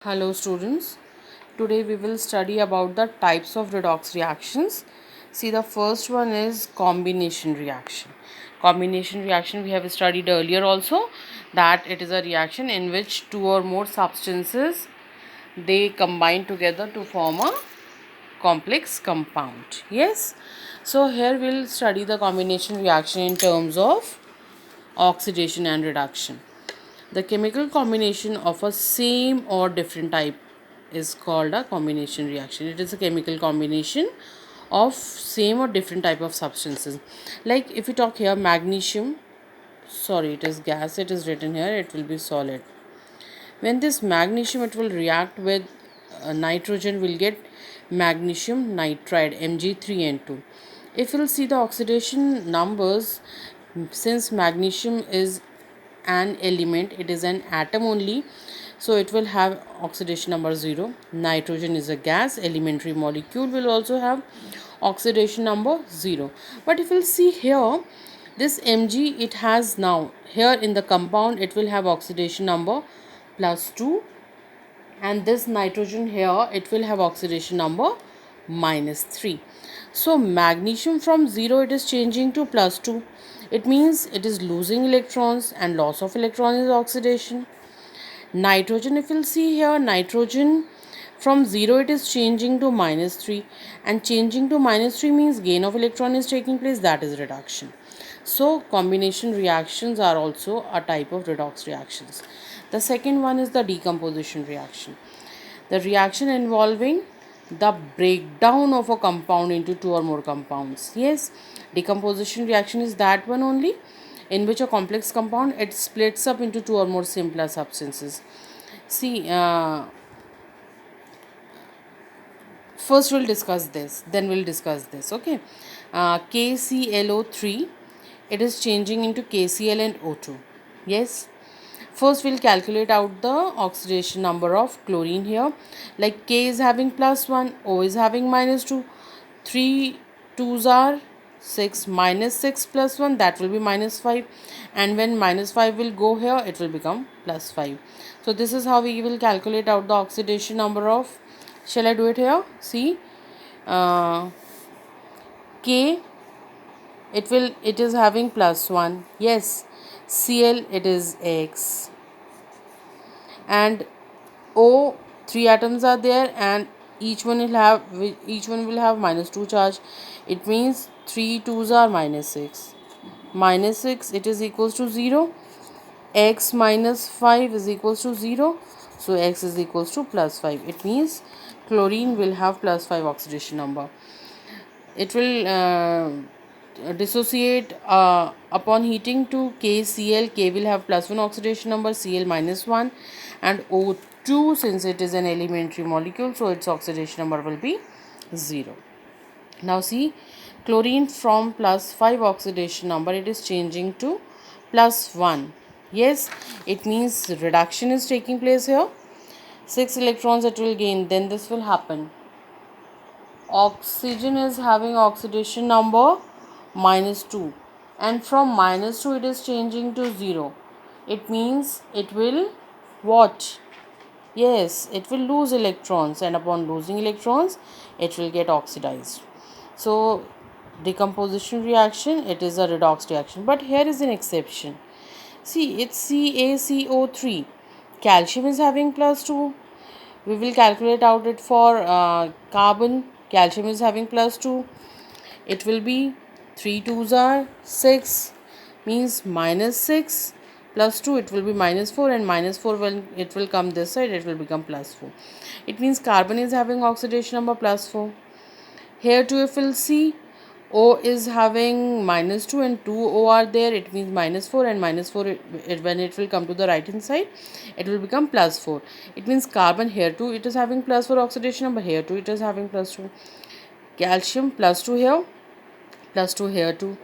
Hello students, today we will study about the types of redox reactions. See, the first one is combination reaction. Combination reaction we have studied earlier also, that it is a reaction in which two or more substances they combine together to form a complex compound. Yes, so here we'll study the combination reaction in terms of oxidation and reduction. The chemical combination of a same or different type is called a combination reaction. It is a chemical combination of same or different type of substances. Like if we talk here magnesium, sorry, it is gas, it is written here, it will be solid. When this magnesium, it will react with nitrogen, will get magnesium nitride Mg3N2. If you'll see the oxidation numbers, since magnesium is an element, it is an atom only, so it will have oxidation number 0. Nitrogen is a gas, elementary molecule, will also have oxidation number 0. But if we'll see here, this Mg, it has now here in the compound, it will have oxidation number +2, and this nitrogen here, it will have oxidation number -3. So magnesium from 0, it is changing to +2. It means it is losing electrons, and loss of electron is oxidation. Nitrogen, if you'll see here, nitrogen from 0, it is changing to -3, and changing to -3 means gain of electron is taking place, that is reduction. So combination reactions are also a type of redox reactions. The second one is the decomposition reaction. The reaction involving the breakdown of a compound into two or more compounds. Yes, decomposition reaction is that one only in which a complex compound, it splits up into two or more simpler substances. See, first we'll discuss this, then we'll discuss this. Okay, KClO3, it is changing into KCl and O2. Yes, first we'll calculate out the oxidation number of chlorine here. Like K is having +1, O is having -2, 3 2s are 6, -6 plus 1, that will be -5, and when -5 will go here, it will become +5. So this is how we will calculate out the oxidation number of, shall I do it here? See, uh, K, it is having +1. Yes, Cl, it is X, and O, 3 atoms are there, and each one will have -2 charge. It means 3 2s are -6. -6, it is equals to 0. X minus 5 is equals to 0. So X is equals to +5. It means chlorine will have +5 oxidation number. It will dissociate upon heating to KCl. K will have +1 oxidation number, Cl -1, and O2, since it is an elementary molecule, so its oxidation number will be 0. Now see, chlorine from +5 oxidation number, it is changing to +1. Yes, it means reduction is taking place here. 6 electrons it will gain, then this will happen. Oxygen is having oxidation number -2, and from -2 it is changing to 0. It means it will what? Yes, it will lose electrons, and upon losing electrons, it will get oxidized. So decomposition reaction, it is a redox reaction, but here is an exception. See, it's CaCO3. Calcium is having +2. We will calculate out it for carbon. Calcium is having +2. It will be 3 2s are 6, means -6 plus 2, it will be -4, and -4 when it will come this side, it will become +4. It means carbon is having oxidation number +4. Here too, if we'll see, O is having -2 and 2 O are there, it means -4, and -4 when it will come to the right hand side, it will become +4. It means carbon here too, it is having +4 oxidation number, here too it is having +2. Calcium +2 here, +2 here too,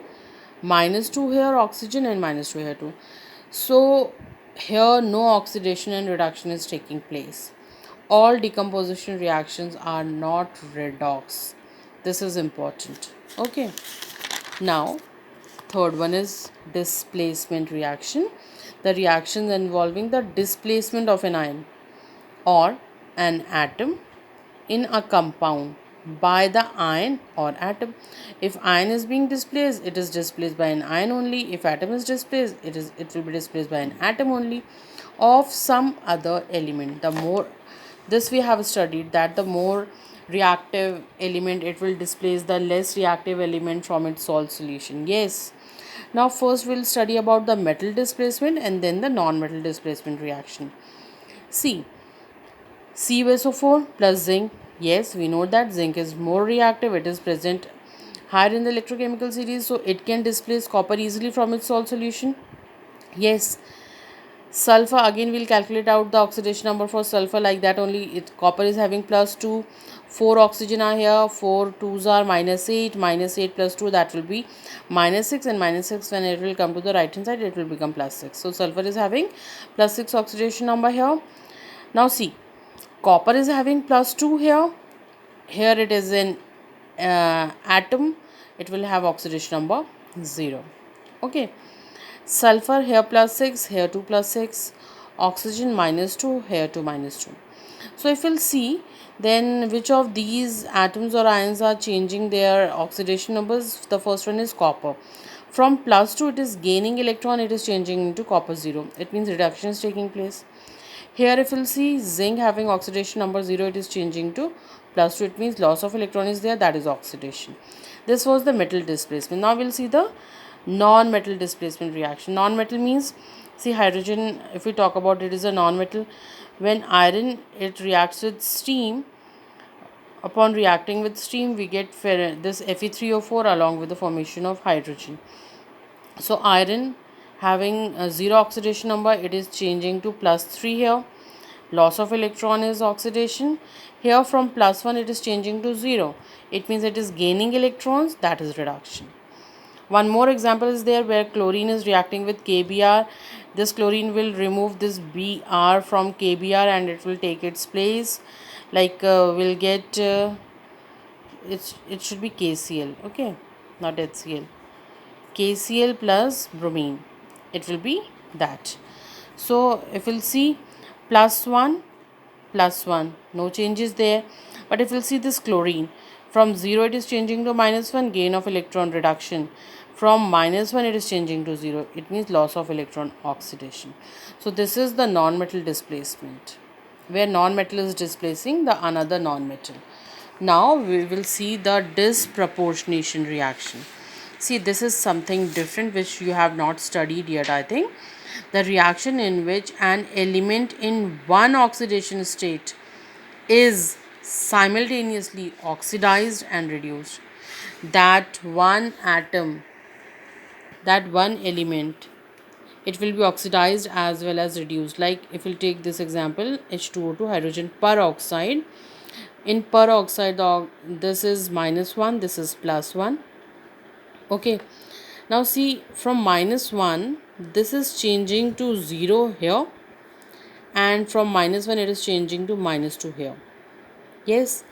-2 here oxygen, and -2 here too. So here no oxidation and reduction is taking place. All decomposition reactions are not redox. This is important. Okay, now third one is displacement reaction. The reactions involving the displacement of an ion or an atom in a compound by the ion or atom. If ion is being displaced, it is displaced by an ion only. If atom is displaced, it will be displaced by an atom only of some other element. The more this we have studied, that the more reactive element it will displace the less reactive element from its salt solution. Yes. Now first we'll study about the metal displacement and then the non-metal displacement reaction. See, CuSO4 plus zinc. Yes, we know that zinc is more reactive. It is present higher in the electrochemical series, so it can displace copper easily from its salt solution. Yes, sulfur, again we'll calculate out the oxidation number for sulfur like that only. Copper is having plus 2, 4 oxygen are here, 4 2s are minus 8, minus 8 plus 2, that will be minus 6, and minus 6 when it will come to the right hand side it will become plus 6. So sulfur is having plus 6 oxidation number here. Now see, copper is having plus 2 here. Here it is in atom, it will have oxidation number 0. Okay. Sulfur here plus 6, here 2 plus 6. Oxygen minus 2, here 2 minus 2. So if we'll see, then which of these atoms or ions are changing their oxidation numbers? The first one is copper. From plus 2 it is gaining electron, it is changing into copper 0. It means reduction is taking place. Here if you'll see, zinc having oxidation number 0, it is changing to plus 2. It means loss of electron is there, that is oxidation. This was the metal displacement. Now we'll see the non-metal displacement reaction. Non-metal means, see, hydrogen, if we talk about it, is a non-metal. When iron, it reacts with steam. Upon reacting with steam, we get this Fe3O4 along with the formation of hydrogen. So iron having a 0 oxidation number, it is changing to plus 3 here. Loss of electron is oxidation. Here from plus 1 it is changing to 0. It means it is gaining electrons, that is reduction. One more example is there where chlorine is reacting with KBr. This chlorine will remove this Br from KBr and it will take its place. Like we'll get it should be KCl, okay, not HCl. KCl plus bromine, it will be that. So if we'll see, plus 1, no changes there. But if we'll see this chlorine, from 0 it is changing to minus 1, gain of electron, reduction. From minus 1 it is changing to 0, it means loss of electron, oxidation. So this is the non-metal displacement, where non-metal is displacing the another non-metal. Now we will see the disproportionation reaction. See, this is something different which you have not studied yet, I think. The reaction in which an element in one oxidation state is simultaneously oxidized and reduced. That one atom, that one element, it will be oxidized as well as reduced. Like if we'll take this example, H2O2, hydrogen peroxide. In peroxide, this is minus 1, this is plus 1. Okay. Now see, from minus 1, this is changing to 0 here, and from minus 1 it is changing to minus 2 here. Yes,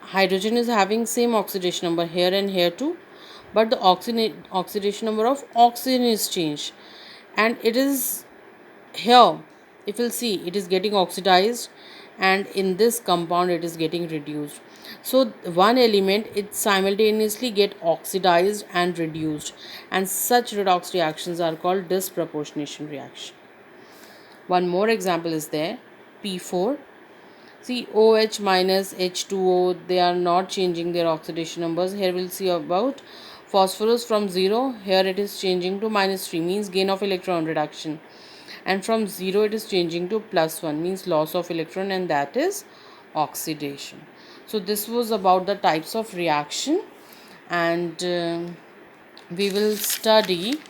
hydrogen is having same oxidation number here and here too, but the oxidation number of oxygen is changed, and it is here, if you'll see, it is getting oxidized, and in this compound it is getting reduced. So one element, it simultaneously get oxidized and reduced, and such redox reactions are called disproportionation reaction. One more example is there, P4. See, OH minus H2O, they are not changing their oxidation numbers. Here we'll see about phosphorus. From 0, here it is changing to minus 3, means gain of electron, reduction. And from 0 it is changing to plus 1, means loss of electron, and that is oxidation. So this was about the types of reaction, and we will study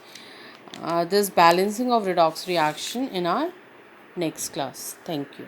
this balancing of redox reaction in our next class. Thank you.